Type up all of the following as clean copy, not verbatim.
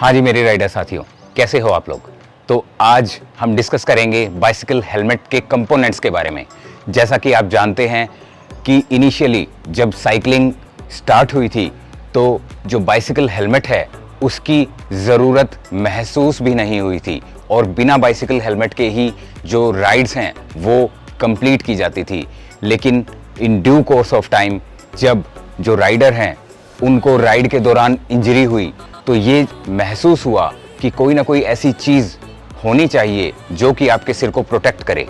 हाँ जी मेरे राइडर साथियों, कैसे हो आप लोग। तो आज हम डिस्कस करेंगे बाइसिकल हेलमेट के कंपोनेंट्स के बारे में। जैसा कि आप जानते हैं कि इनिशियली जब साइकिलिंग स्टार्ट हुई थी तो जो बाइसिकल हेलमेट है उसकी ज़रूरत महसूस भी नहीं हुई थी और बिना बाइसिकल हेलमेट के ही जो राइड्स हैं वो कंप्लीट की जाती थी। लेकिन in due course of time जब जो राइडर हैं उनको राइड के दौरान इंजरी हुई तो ये महसूस हुआ कि कोई ना कोई ऐसी चीज़ होनी चाहिए जो कि आपके सिर को प्रोटेक्ट करे।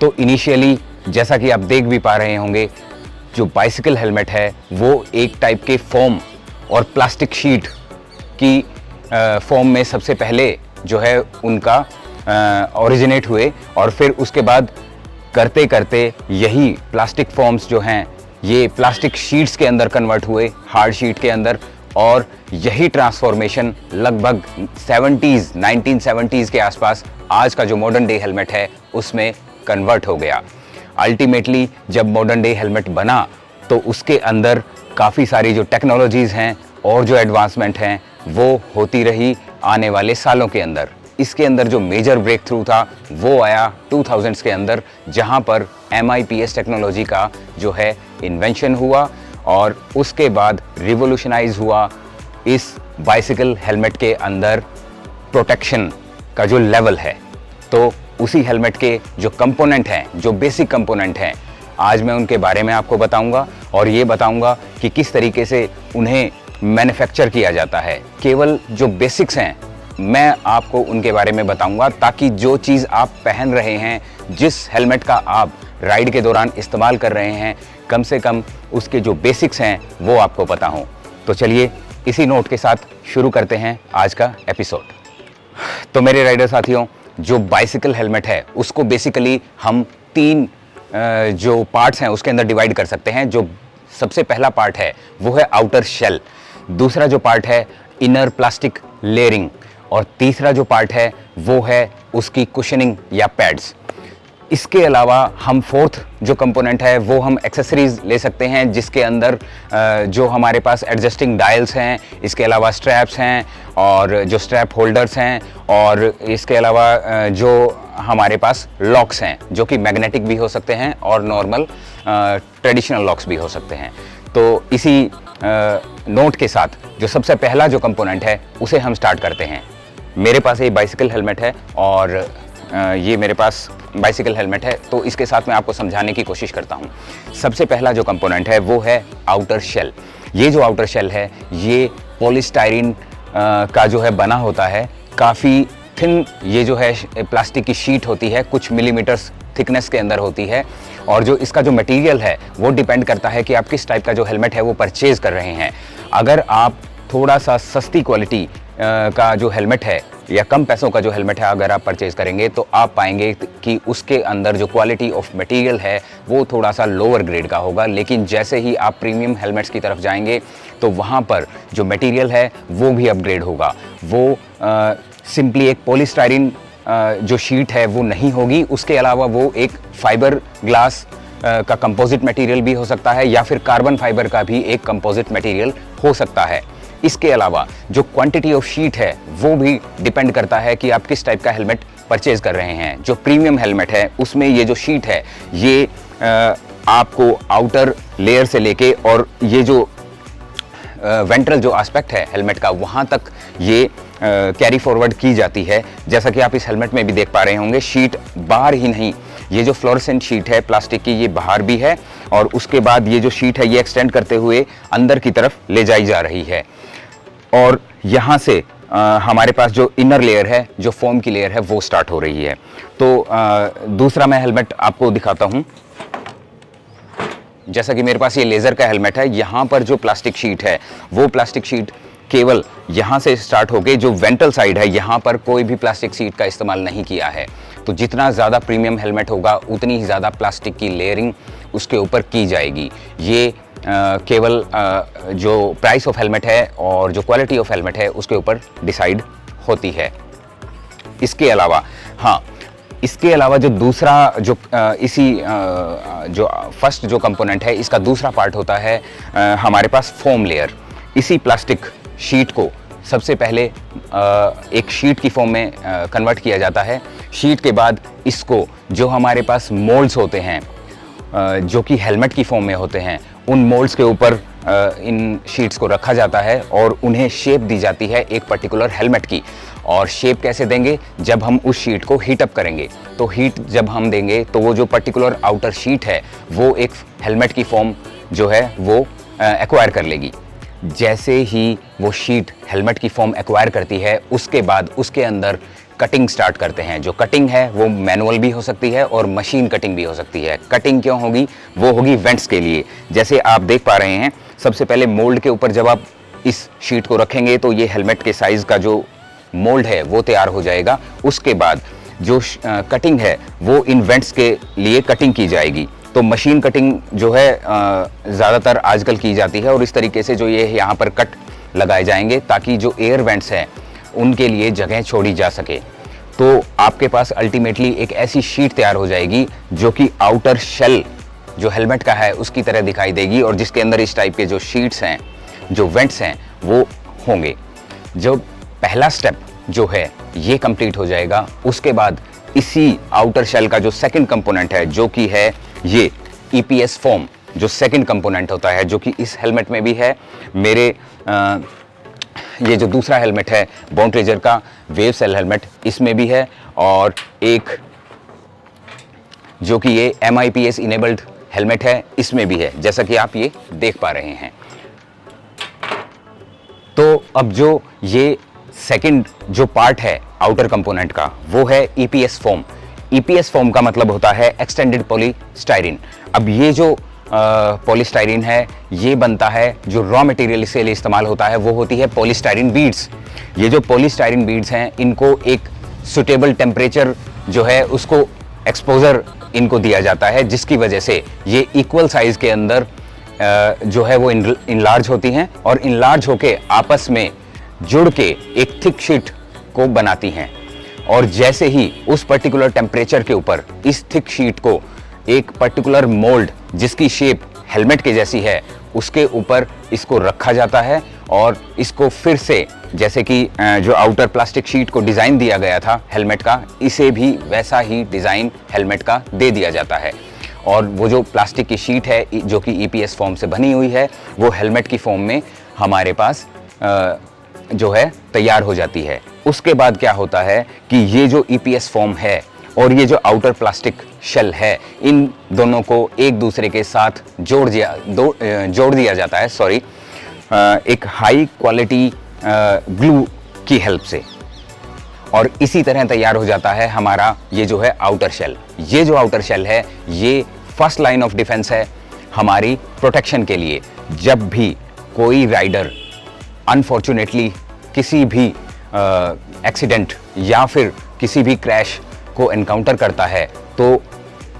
तो इनिशियली जैसा कि आप देख भी पा रहे होंगे, जो बाइसिकल हेलमेट है वो एक टाइप के फोम और प्लास्टिक शीट की फॉर्म में सबसे पहले जो है उनका ओरिजिनेट हुए और फिर उसके बाद करते करते यही प्लास्टिक फॉर्म्स जो हैं ये प्लास्टिक शीट्स के अंदर कन्वर्ट हुए, हार्ड शीट के अंदर, और यही ट्रांसफॉर्मेशन लगभग 1970s के आसपास आज का जो मॉडर्न डे हेलमेट है उसमें कन्वर्ट हो गया। अल्टीमेटली जब मॉडर्न डे हेलमेट बना तो उसके अंदर काफ़ी सारी जो टेक्नोलॉजीज़ हैं और जो एडवांसमेंट हैं वो होती रही आने वाले सालों के अंदर। इसके अंदर जो मेजर ब्रेक थ्रू था वो आया 2000s के अंदर, जहां पर MIPS टेक्नोलॉजी का जो है इन्वेंशन हुआ और उसके बाद रिवोल्यूशनाइज हुआ इस बाइसिकल हेलमेट के अंदर प्रोटेक्शन का जो लेवल है। तो उसी हेलमेट के जो कंपोनेंट हैं, जो बेसिक कंपोनेंट हैं, आज मैं उनके बारे में आपको बताऊंगा और ये बताऊंगा कि किस तरीके से उन्हें मैन्युफैक्चर किया जाता है। केवल जो बेसिक्स हैं मैं आपको उनके बारे में बताऊंगा ताकि जो चीज़ आप पहन रहे हैं, जिस हेलमेट का आप राइड के दौरान इस्तेमाल कर रहे हैं, कम से कम उसके जो बेसिक्स हैं वो आपको पता हों। तो चलिए इसी नोट के साथ शुरू करते हैं आज का एपिसोड। तो मेरे राइडर साथियों, जो बाइसिकल हेलमेट है उसको बेसिकली हम तीन जो पार्ट्स हैं उसके अंदर डिवाइड कर सकते हैं। जो सबसे पहला पार्ट है वो है आउटर शेल, दूसरा जो पार्ट है इनर प्लास्टिक लेयरिंग, और तीसरा जो पार्ट है वो है उसकी कुशनिंग या पैड्स। इसके अलावा हम फोर्थ जो कंपोनेंट है वो हम एक्सेसरीज ले सकते हैं, जिसके अंदर जो हमारे पास एडजस्टिंग डायल्स हैं, इसके अलावा स्ट्रैप्स हैं और जो स्ट्रैप होल्डर्स हैं, और इसके अलावा जो हमारे पास लॉक्स हैं जो कि मैग्नेटिक भी हो सकते हैं और नॉर्मल ट्रेडिशनल लॉक्स भी हो सकते हैं। तो इसी नोट के साथ जो सबसे पहला जो कंपोनेंट है उसे हम स्टार्ट करते हैं। मेरे पास ये बाइसिकल हेलमेट है और ये मेरे पास बाइसिकल हेलमेट है, तो इसके साथ मैं आपको समझाने की कोशिश करता हूँ। सबसे पहला जो कंपोनेंट है वो है आउटर शेल। ये जो आउटर शेल है ये पॉलीस्टाइरीन का जो है बना होता है, काफ़ी थिन ये जो है प्लास्टिक की शीट होती है, कुछ मिलीमीटर्स थिकनेस के अंदर होती है, और जो इसका जो मटेरियल है वो डिपेंड करता है कि आप किस टाइप का जो हेलमेट है वो परचेज़ कर रहे हैं। अगर आप थोड़ा सा सस्ती क्वालिटी का जो हेलमेट है या कम पैसों का जो हेलमेट है अगर आप परचेज करेंगे तो आप पाएंगे कि उसके अंदर जो क्वालिटी ऑफ मटेरियल है वो थोड़ा सा लोअर ग्रेड का होगा। लेकिन जैसे ही आप प्रीमियम हेलमेट्स की तरफ जाएंगे तो वहाँ पर जो मटेरियल है वो भी अपग्रेड होगा। वो सिंपली एक पॉलीस्टाइरीन जो शीट है वो नहीं होगी, उसके अलावा वो एक फाइबर ग्लास का कंपोजिट मटेरियल भी हो सकता है या फिर कार्बन फाइबर का भी एक कंपोजिट मटेरियल हो सकता है। इसके अलावा जो क्वांटिटी ऑफ शीट है वो भी डिपेंड करता है कि आप किस टाइप का हेलमेट परचेज कर रहे हैं। जो प्रीमियम हेलमेट है उसमें ये जो शीट है ये आपको आउटर लेयर से लेके और ये जो वेंट्रल जो एस्पेक्ट है हेलमेट का वहाँ तक ये कैरी फॉरवर्ड की जाती है। जैसा कि आप इस हेलमेट में भी देख पा रहे होंगे, शीट बाहर ही नहीं, ये जो फ्लोरेसेंट शीट है प्लास्टिक की ये बाहर भी है और उसके बाद ये जो शीट है ये एक्सटेंड करते हुए अंदर की तरफ ले जाई जा रही है। और यहाँ से हमारे पास जो इनर लेयर है, जो फोम की लेयर है वो स्टार्ट हो रही है। तो दूसरा मैं हेलमेट आपको दिखाता हूँ। जैसा कि मेरे पास ये लेज़र का हेलमेट है, यहाँ पर जो प्लास्टिक शीट है वो प्लास्टिक शीट केवल यहाँ से स्टार्ट होके जो वेंट्रल साइड है यहाँ पर कोई भी प्लास्टिक शीट का इस्तेमाल नहीं किया है। तो जितना ज़्यादा प्रीमियम हेलमेट होगा उतनी ही ज़्यादा प्लास्टिक की लेयरिंग उसके ऊपर की जाएगी। ये केवल जो प्राइस ऑफ हेलमेट है और जो क्वालिटी ऑफ हेलमेट है उसके ऊपर डिसाइड होती है। इसके अलावा इसके अलावा जो दूसरा जो इसी जो फर्स्ट जो कंपोनेंट है इसका दूसरा पार्ट होता है हमारे पास फोम लेयर। इसी प्लास्टिक शीट को सबसे पहले एक शीट की फॉर्म में कन्वर्ट किया जाता है। शीट के बाद इसको जो हमारे पास मोल्ड्स होते हैं जो कि हेलमेट की फॉर्म में होते हैं, उन मोल्ड्स के ऊपर इन शीट्स को रखा जाता है और उन्हें शेप दी जाती है एक पर्टिकुलर हेलमेट की। और शेप कैसे देंगे? जब हम उस शीट को हीट अप करेंगे, तो हीट जब हम देंगे तो वो जो पर्टिकुलर आउटर शीट है वो एक हेलमेट की फॉर्म जो है वो एक्वायर कर लेगी। जैसे ही वो शीट हेलमेट की फॉर्म एक्वायर करती है, उसके बाद उसके अंदर कटिंग स्टार्ट करते हैं। जो कटिंग है वो मैनुअल भी हो सकती है और मशीन कटिंग भी हो सकती है। कटिंग क्यों होगी? वो होगी वेंट्स के लिए। जैसे आप देख पा रहे हैं, सबसे पहले मोल्ड के ऊपर जब आप इस शीट को रखेंगे तो ये हेलमेट के साइज का जो मोल्ड है वो तैयार हो जाएगा। उसके बाद जो कटिंग है वो इन वेंट्स के लिए कटिंग की जाएगी। तो मशीन कटिंग जो है ज़्यादातर आजकल की जाती है और इस तरीके से जो ये यहाँ पर कट लगाए जाएंगे ताकि जो एयर वेंट्स हैं उनके लिए जगह छोड़ी जा सके। तो आपके पास अल्टीमेटली एक ऐसी शीट तैयार हो जाएगी जो कि आउटर शेल जो हेलमेट का है उसकी तरह दिखाई देगी और जिसके अंदर इस टाइप के जो शीट्स हैं, जो वेंट्स हैं वो होंगे। जो पहला स्टेप जो है ये कंप्लीट हो जाएगा। उसके बाद इसी आउटर शेल का जो सेकंड कंपोनेंट है जो कि है ये ईपीएस फॉर्म, जो सेकंड कंपोनेंट होता है, जो कि इस हेलमेट में भी है। मेरे ये जो दूसरा हेलमेट है बॉन्ड ट्रेजर का वेव सेल हेलमेट, इसमें भी है। और एक जो कि ये MIPS इनेबल्ड हेलमेट है, इसमें भी है, जैसा कि आप ये देख पा रहे हैं। तो अब जो ये सेकंड जो पार्ट है आउटर कंपोनेंट का वो है ईपीएस फॉर्म। ईपीएस फॉर्म का मतलब होता है एक्सटेंडेड पॉलीस्टाइरीन। अब ये जो पॉलीस्टाइरीन है ये बनता है, जो रॉ मटेरियल इसके लिए इस्तेमाल होता है वो होती है पॉलीस्टाइरीन बीड्स। ये जो पॉलीस्टाइरीन बीड्स हैं इनको एक सुटेबल टेम्परेचर जो है उसको एक्सपोजर इनको दिया जाता है, जिसकी वजह से ये इक्वल साइज के अंदर जो है वो इनलार्ज होती हैं और इनलार्ज होके आपस में जुड़ के एक थिक शीट को बनाती हैं। और जैसे ही उस पर्टिकुलर टेम्परेचर के ऊपर इस थिक शीट को एक पर्टिकुलर मोल्ड जिसकी शेप हेलमेट के जैसी है उसके ऊपर इसको रखा जाता है और इसको फिर से, जैसे कि जो आउटर प्लास्टिक शीट को डिज़ाइन दिया गया था हेलमेट का, इसे भी वैसा ही डिज़ाइन हेलमेट का दे दिया जाता है। और वो जो प्लास्टिक की शीट है जो कि ईपीएस फॉर्म से बनी हुई है वो हेलमेट की फॉर्म में हमारे पास जो है तैयार हो जाती है। उसके बाद क्या होता है कि ये जो ईपीएस फॉर्म है और ये जो आउटर प्लास्टिक शेल है, इन दोनों को एक दूसरे के साथ जोड़ दिया जाता है, एक हाई क्वालिटी ग्लू की हेल्प से। और इसी तरह तैयार हो जाता है हमारा ये जो है आउटर शेल। ये जो आउटर शेल है ये फर्स्ट लाइन ऑफ डिफेंस है हमारी प्रोटेक्शन के लिए। जब भी कोई राइडर अनफॉर्चुनेटली किसी भी एक्सीडेंट या फिर किसी भी क्रैश को एनकाउंटर करता है, तो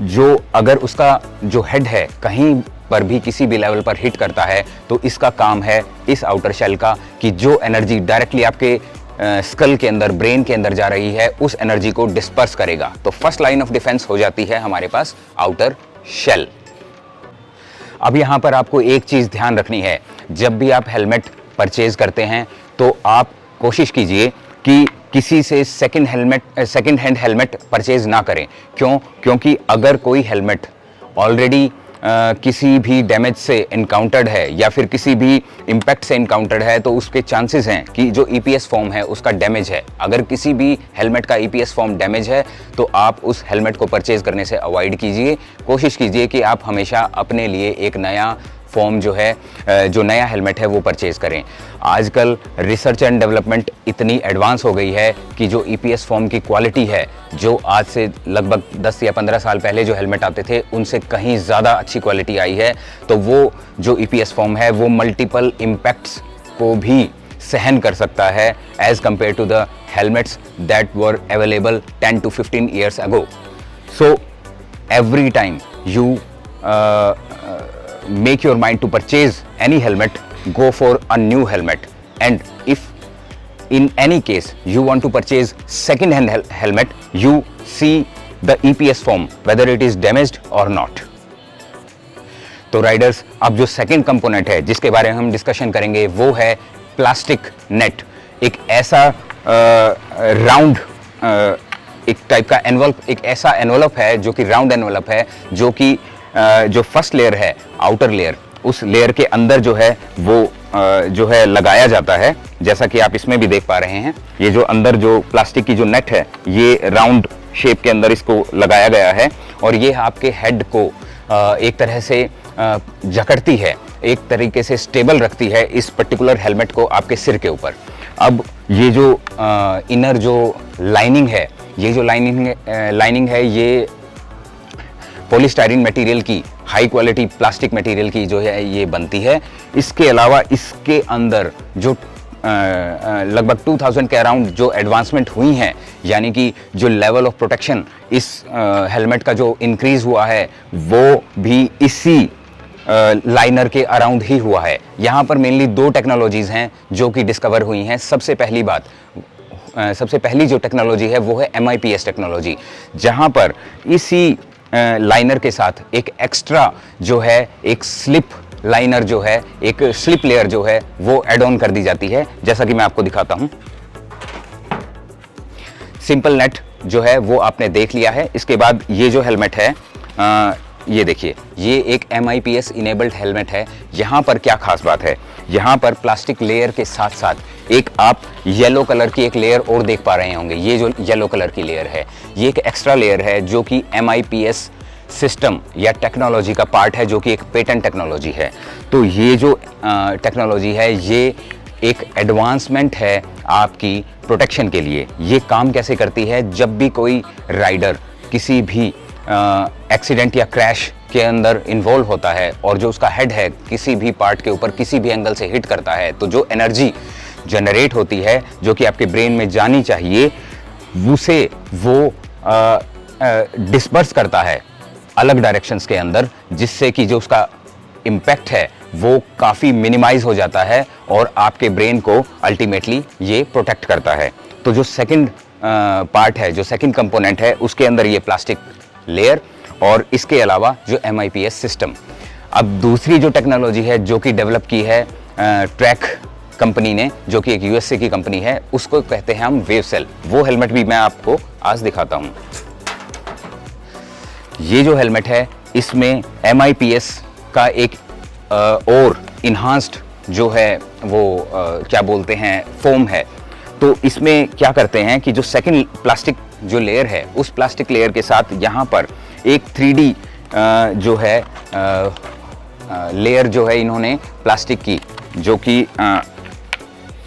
जो अगर उसका जो हेड है कहीं पर भी किसी भी लेवल पर हिट करता है, तो इसका काम है इस आउटर शेल का कि जो एनर्जी डायरेक्टली आपके स्कल के अंदर, ब्रेन के अंदर जा रही है, उस एनर्जी को डिस्पर्स करेगा। तो फर्स्ट लाइन ऑफ डिफेंस हो जाती है हमारे पास आउटर शेल। अब यहाँ पर आपको एक चीज़ ध्यान रखनी है, जब भी आप हेलमेट परचेज करते हैं तो आप कोशिश कीजिए कि किसी से सेकंड हैंड हेलमेट परचेज ना करें। क्यों? क्योंकि अगर कोई हेलमेट ऑलरेडी किसी भी डैमेज से इनकाउंटर्ड है या फिर किसी भी इम्पैक्ट से इनकाउंटर्ड है, तो उसके चांसेस हैं कि जो ईपीएस फॉर्म है उसका डैमेज है। अगर किसी भी हेलमेट का ईपीएस फॉर्म डैमेज है तो आप उस हेलमेट को परचेज करने से अवॉइड कीजिए। कोशिश कीजिए कि आप हमेशा अपने लिए एक नया फॉर्म जो है, जो नया हेलमेट है वो परचेज करें। आजकल रिसर्च एंड डेवलपमेंट इतनी एडवांस हो गई है कि जो ईपीएस फॉर्म की क्वालिटी है, जो आज से लगभग 10 या 15 साल पहले जो हेलमेट आते थे उनसे कहीं ज़्यादा अच्छी क्वालिटी आई है। तो वो जो ईपीएस फॉर्म है वो मल्टीपल इम्पैक्ट्स को भी सहन कर सकता है as compare to the helmets that were available 10 to 15 years ago. So every time you make your mind to purchase any helmet, go for a new helmet. And if in any case you want to purchase second hand helmet, you see the EPS form whether it is damaged or not. तो Riders, अब जो second component है जिसके बारे में हम discussion करेंगे वो है प्लास्टिक नेट। एक ऐसा राउंड एक टाइप का एनवलप, एक ऐसा एनवलप है जो कि राउंड एनवलप है, जो कि जो फर्स्ट लेयर है, आउटर लेयर, उस लेयर के अंदर जो है वो जो है लगाया जाता है। जैसा कि आप इसमें भी देख पा रहे हैं, ये जो अंदर जो प्लास्टिक की जो नेट है, ये राउंड शेप के अंदर इसको लगाया गया है और ये आपके हेड को एक तरह से जकड़ती है, एक तरीके से स्टेबल रखती है इस पर्टिकुलर हेलमेट को आपके सिर के ऊपर। अब ये जो इनर जो लाइनिंग है, ये जो लाइनिंग है ये पॉलीस्टाइरीन मटेरियल की, हाई क्वालिटी प्लास्टिक मटेरियल की जो है ये बनती है। इसके अलावा इसके अंदर जो लगभग 2000 के अराउंड जो एडवांसमेंट हुई हैं, यानी कि जो लेवल ऑफ प्रोटेक्शन इस हेलमेट का जो इंक्रीज हुआ है वो भी इसी लाइनर के अराउंड ही हुआ है। यहाँ पर मेनली 2 टेक्नोलॉजीज़ हैं जो कि डिस्कवर हुई हैं। सबसे पहली जो टेक्नोलॉजी है वो है MIPS टेक्नोलॉजी, जहाँ पर इसी लाइनर के साथ एक एक्स्ट्रा जो है, एक स्लिप लाइनर जो है, एक स्लिप लेयर जो है वो ऐड ऑन कर दी जाती है। जैसा कि मैं आपको दिखाता हूं, सिंपल नेट जो है वो आपने देख लिया है। इसके बाद ये जो हेलमेट है, ये देखिए, ये एक MIPS इनेबल्ड हेलमेट है। यहाँ पर क्या खास बात है, यहाँ पर प्लास्टिक लेयर के साथ साथ एक आप येलो कलर की एक लेयर और देख पा रहे होंगे। ये जो येलो कलर की लेयर है, ये एक एक्स्ट्रा लेयर है जो कि MIPS सिस्टम या टेक्नोलॉजी का पार्ट है, जो कि एक पेटेंट टेक्नोलॉजी है। तो ये जो टेक्नोलॉजी है ये एक एडवांसमेंट है आपकी प्रोटेक्शन के लिए। ये काम कैसे करती है, जब भी कोई राइडर किसी भी एक्सीडेंट या क्रैश के अंदर इन्वॉल्व होता है और जो उसका हेड है किसी भी पार्ट के ऊपर किसी भी एंगल से हिट करता है, तो जो एनर्जी जनरेट होती है जो कि आपके ब्रेन में जानी चाहिए, उसे वो डिस्पर्स करता है अलग डायरेक्शंस के अंदर, जिससे कि जो उसका इम्पैक्ट है वो काफ़ी मिनिमाइज हो जाता है और आपके ब्रेन को अल्टीमेटली ये प्रोटेक्ट करता है। तो जो सेकंड पार्ट है, जो सेकंड कंपोनेंट है, उसके अंदर ये प्लास्टिक लेयर और इसके अलावा जो MIPS सिस्टम। अब दूसरी जो टेक्नोलॉजी है जो कि डेवलप की है ट्रैक कंपनी ने, जो कि एक USA की कंपनी है, उसको कहते हैं हम वेव सेल। वो हेलमेट भी मैं आपको आज दिखाता हूं। ये जो हेलमेट है इसमें MIPS का एक और इन्हांस्ड जो है वो क्या बोलते हैं, फोम है। तो इसमें क्या करते हैं कि जो सेकंड प्लास्टिक जो लेयर है, उस प्लास्टिक लेयर के साथ यहाँ पर एक 3D जो है लेयर जो है इन्होंने प्लास्टिक की, जो कि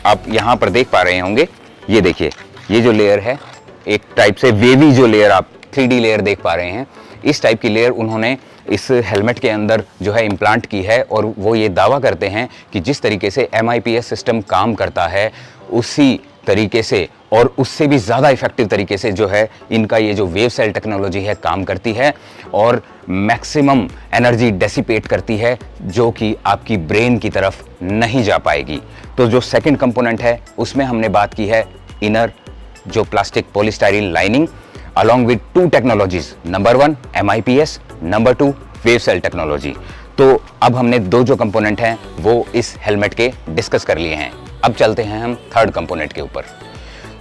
आप यहाँ पर देख पा रहे होंगे। ये देखिए, ये जो लेयर है एक टाइप से वेवी जो लेयर आप 3D लेयर देख पा रहे हैं, इस टाइप की लेयर उन्होंने इस हेलमेट के अंदर जो है इम्प्लांट की है। और वो ये दावा करते हैं कि जिस तरीके से MIPS सिस्टम काम करता है उसी तरीके से और उससे भी ज़्यादा इफेक्टिव तरीके से जो है इनका ये जो वेव सेल टेक्नोलॉजी है काम करती है और मैक्सिमम एनर्जी डेसिपेट करती है, जो कि आपकी ब्रेन की तरफ नहीं जा पाएगी। तो जो सेकंड कंपोनेंट है उसमें हमने बात की है इनर जो plastic polystyrene lining along with 2 technologies, number 1 MIPS, number 2 wave cell technology. तो अब हमने 2 जो कंपोनेंट हैं वो इस हेलमेट के डिस्कस कर लिए हैं। अब चलते हैं हम थर्ड कंपोनेंट के ऊपर।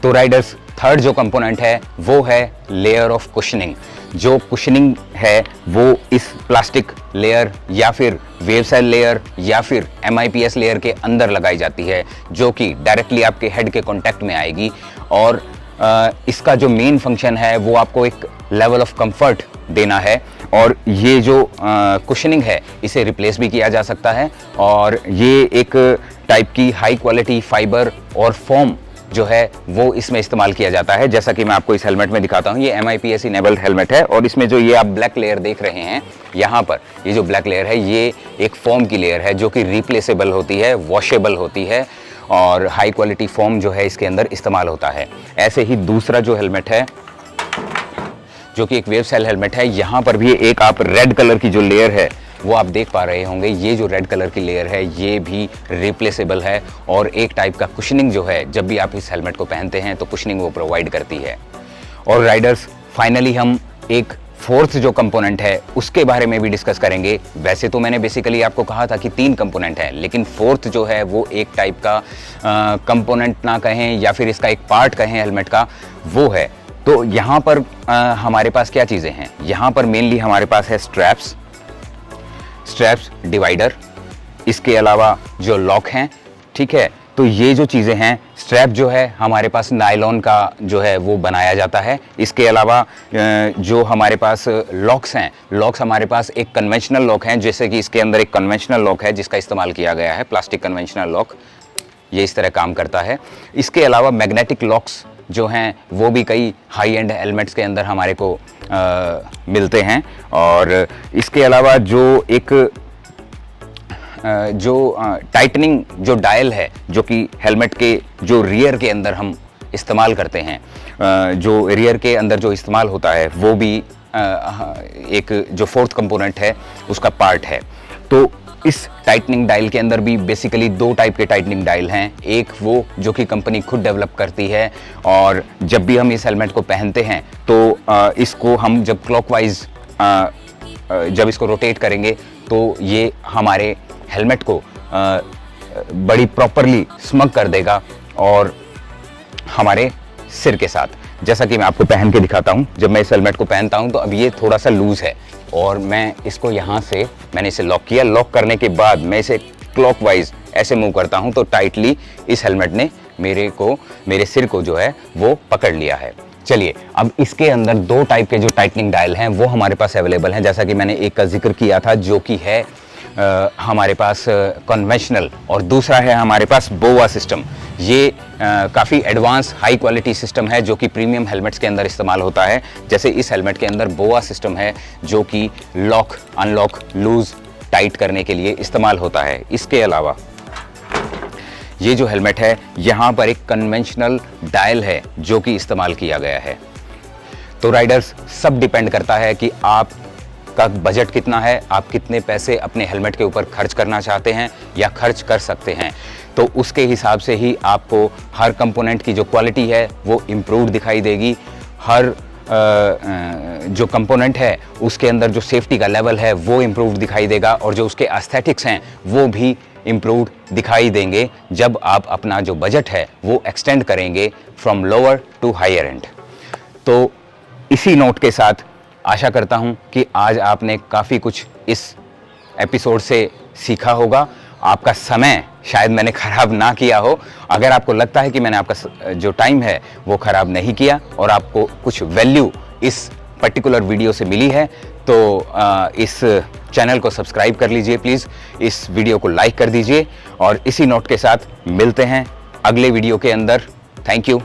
तो राइडर्स, थर्ड जो कंपोनेंट है वो है लेयर ऑफ कुशनिंग। जो कुशनिंग है वो इस प्लास्टिक लेयर या फिर वेव सेल लेयर या फिर MIPS लेयर के अंदर लगाई जाती है, जो कि डायरेक्टली आपके हेड के कॉन्टैक्ट में आएगी। और इसका जो मेन फंक्शन है वो आपको एक लेवल ऑफ कंफर्ट देना है। और ये जो कुशनिंग है इसे रिप्लेस भी किया जा सकता है और ये एक टाइप की हाई क्वालिटी फाइबर और फोम जो है वो इसमें इस्तेमाल किया जाता है। जैसा कि मैं आपको इस हेलमेट में दिखाता हूँ, ये MIPS इनेबल्ड हेलमेट है और इसमें जो ये आप ब्लैक लेयर देख रहे हैं, यहाँ पर ये जो ब्लैक लेयर है ये एक फोम की लेयर है जो कि रिप्लेसेबल होती है, वॉशेबल होती है और हाई क्वालिटी फोम जो है इसके अंदर इस्तेमाल होता है। ऐसे ही दूसरा जो हेलमेट है जो कि एक वेव सेल हेलमेट है, यहाँ पर भी एक आप रेड कलर की जो लेयर है वो आप देख पा रहे होंगे। ये जो रेड कलर की लेयर है ये भी रिप्लेसेबल है और एक टाइप का कुशनिंग जो है, जब भी आप इस हेलमेट को पहनते हैं तो कुशनिंग वो प्रोवाइड करती है। और राइडर्स, फाइनली हम एक फोर्थ जो कंपोनेंट है उसके बारे में भी डिस्कस करेंगे। वैसे तो मैंने बेसिकली आपको कहा था कि 3 कंपोनेंट है, लेकिन फोर्थ जो है वो एक टाइप का कंपोनेंट ना कहें या फिर इसका एक पार्ट कहें हेलमेट का, वो है। तो यहाँ पर हमारे पास क्या चीज़ें हैं, यहाँ पर मेनली हमारे पास है स्ट्रैप्स, डिवाइडर, इसके अलावा जो लॉक हैं, ठीक है। तो ये जो चीज़ें हैं, स्ट्रैप जो है हमारे पास नायलॉन का जो है वो बनाया जाता है। इसके अलावा जो हमारे पास लॉक्स हैं, लॉक्स हमारे पास एक कन्वेंशनल लॉक हैं, जैसे कि इसके अंदर एक कन्वेंशनल लॉक है जिसका इस्तेमाल किया गया है, प्लास्टिक कन्वेंशनल लॉक, ये इस तरह काम करता है। इसके अलावा मैग्नेटिक लॉक्स जो हैं वो भी कई हाई एंड हेलमेट्स के अंदर हमारे को मिलते हैं। और इसके अलावा जो एक टाइटनिंग जो डायल है, जो कि हेलमेट के जो रियर के अंदर हम इस्तेमाल करते हैं, जो रियर के अंदर जो इस्तेमाल होता है, वो भी एक जो फोर्थ कंपोनेंट है उसका पार्ट है। तो इस टाइटनिंग डायल के अंदर भी बेसिकली 2 टाइप के टाइटनिंग डायल हैं। एक वो जो कि कंपनी खुद डेवलप करती है, और जब भी हम इस हेलमेट को पहनते हैं तो इसको हम जब क्लॉकवाइज जब इसको रोटेट करेंगे तो ये हमारे हेलमेट को बड़ी प्रॉपरली स्मग कर देगा और हमारे सिर के साथ। जैसा कि मैं आपको पहन के दिखाता हूं, जब मैं इस हेलमेट को पहनता हूं तो अब ये थोड़ा सा लूज है और मैं इसको यहाँ से मैंने इसे लॉक किया। लॉक करने के बाद मैं इसे क्लॉकवाइज ऐसे मूव करता हूं तो टाइटली इस हेलमेट ने मेरे सिर को जो है वो पकड़ लिया है। चलिए, अब इसके अंदर 2 टाइप के जो टाइटनिंग डायल हैं वो हमारे पास अवेलेबल हैं। जैसा कि मैंने एक का जिक्र किया था जो कि है हमारे पास कन्वेंशनल, और दूसरा है हमारे पास बोआ सिस्टम। ये काफ़ी एडवांस हाई क्वालिटी सिस्टम है जो कि प्रीमियम हेलमेट्स के अंदर इस्तेमाल होता है। जैसे इस हेलमेट के अंदर बोआ सिस्टम है जो कि लॉक, अनलॉक, लूज, टाइट करने के लिए इस्तेमाल होता है। इसके अलावा ये जो हेलमेट है यहाँ पर एक कन्वेंशनल डायल है जो कि इस्तेमाल किया गया है। तो राइडर्स, सब डिपेंड करता है कि आप का बजट कितना है, आप कितने पैसे अपने हेलमेट के ऊपर खर्च करना चाहते हैं या खर्च कर सकते हैं। तो उसके हिसाब से ही आपको हर कंपोनेंट की जो क्वालिटी है वो इम्प्रूव्ड दिखाई देगी। हर जो कंपोनेंट है उसके अंदर जो सेफ्टी का लेवल है वो इम्प्रूव्ड दिखाई देगा, और जो उसके एस्थेटिक्स हैं वो भी इम्प्रूव्ड दिखाई देंगे जब आप अपना जो बजट है वो एक्सटेंड करेंगे from lower to higher end. तो इसी नोट के साथ आशा करता हूं कि आज आपने काफ़ी कुछ इस एपिसोड से सीखा होगा। आपका समय शायद मैंने ख़राब ना किया हो। अगर आपको लगता है कि मैंने आपका जो टाइम है वो ख़राब नहीं किया और आपको कुछ वैल्यू इस पर्टिकुलर वीडियो से मिली है, तो इस चैनल को सब्सक्राइब कर लीजिए प्लीज़, इस वीडियो को लाइक कर दीजिए, और इसी नोट के साथ मिलते हैं अगले वीडियो के अंदर। Thank you.